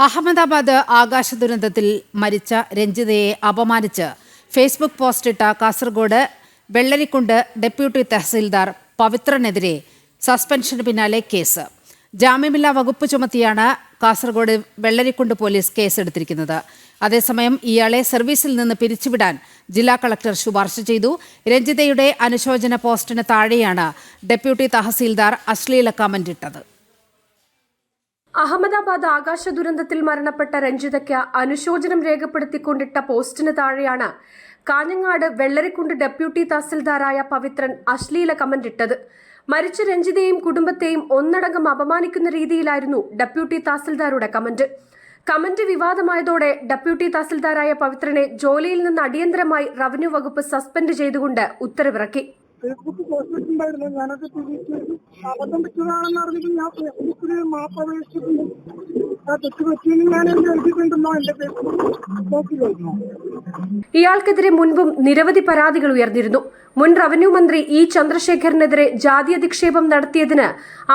അഹമ്മദാബാദ് ആകാശ ദുരന്തത്തിൽ മരിച്ച രഞ്ജിതയെ അപമാനിച്ച് ഫേസ്ബുക്ക് പോസ്റ്റിട്ട കാസർഗോഡ് വെള്ളരിക്കുണ്ട് ഡെപ്യൂട്ടി തഹസിൽദാർ പവിത്രനെതിരെ സസ്പെൻഷന് പിന്നാലെ കേസ്. ജാമ്യമില്ലാ വകുപ്പ് ചുമത്തിയാണ് കാസർഗോഡ് വെള്ളരിക്കുണ്ട് പോലീസ് കേസെടുത്തിരിക്കുന്നത്. അതേസമയം ഇയാളെ സർവീസിൽ നിന്ന് പിരിച്ചുവിടാൻ ജില്ലാ കളക്ടർ ശുപാർശ ചെയ്തു. രഞ്ജിതയുടെ അനുശോചന പോസ്റ്റിന് താഴെയാണ് ഡെപ്യൂട്ടി തഹസിൽദാർ അശ്ലീല കമന്റ് ഇട്ടത്. അഹമ്മദാബാദ് ആകാശ ദുരന്തത്തിൽ മരണപ്പെട്ട രഞ്ജിതയ്ക്ക് അനുശോചനം രേഖപ്പെടുത്തിക്കൊണ്ടിട്ട പോസ്റ്റിന് താഴെയാണ് കാഞ്ഞങ്ങാട് വെള്ളരിക്കുണ്ട് ഡെപ്യൂട്ടി തഹസിൽദാരായ പവിത്രൻ അശ്ലീല കമന്റ് ഇട്ടത്. മരിച്ച രഞ്ജിതയെയും കുടുംബത്തെയും ഒന്നടങ്കം അപമാനിക്കുന്ന രീതിയിലായിരുന്നു ഡെപ്യൂട്ടി തഹസിൽദാരുടെ കമന്റ് വിവാദമായതോടെ ഡെപ്യൂട്ടി തഹസിൽദാരായ പവിത്രനെ ജോലിയിൽ നിന്ന് അടിയന്തരമായി റവന്യൂ വകുപ്പ് സസ്പെൻഡ് ചെയ്തുകൊണ്ട് ഉത്തരവിറക്കി. ഫേസ്ബുക്ക് പോസ്റ്റ് ഇട്ടുണ്ടായിരുന്നു. ഞാനത് അബദ്ധം പറ്റുന്നതാണെന്ന് അറിഞ്ഞിട്ട് ഞാൻ ഫേസ്ബുക്കിൽ മാപ്പ് അപേക്ഷിച്ചിട്ടുണ്ട്. ആ തെറ്റ് പറ്റിയെന്ന് ഞാൻ എഴുതിയിട്ടുണ്ടെന്നോ എന്റെ ഫേസ്ബുക്ക്. ഇയാൾക്കെതിരെ മുൻപും നിരവധി പരാതികൾ ഉയർന്നിരുന്നു. മുൻ റവന്യൂ മന്ത്രി ഇ ചന്ദ്രശേഖരനെതിരെ ജാതി അധിക്ഷേപം നടത്തിയതിന്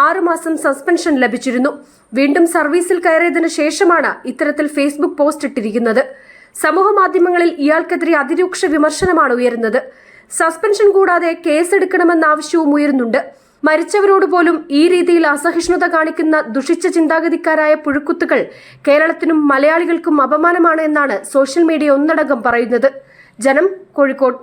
6 മാസം സസ്പെൻഷൻ ലഭിച്ചിരുന്നു. വീണ്ടും സർവീസിൽ കയറിയതിനു ശേഷമാണ് ഇത്തരത്തിൽ ഫേസ്ബുക്ക് പോസ്റ്റ് ഇട്ടിരിക്കുന്നത്. സമൂഹ മാധ്യമങ്ങളിൽ ഇയാൾക്കെതിരെ അതിരൂക്ഷ വിമർശനമാണ് ഉയരുന്നത്. സസ്പെൻഷൻ കൂടാതെ കേസെടുക്കണമെന്ന ആവശ്യവും ഉയരുന്നുണ്ട്. മരിച്ചവരോട് പോലും ഈ രീതിയിൽ അസഹിഷ്ണുത കാണിക്കുന്ന ദുഷിച്ച ചിന്താഗതിക്കാരായ പുഴുക്കുത്തുകൾ കേരളത്തിനും മലയാളികൾക്കും അപമാനമാണ് എന്നാണ് സോഷ്യൽ മീഡിയ ഒന്നടങ്കം പറയുന്നത്. ജനം, കോഴിക്കോട്.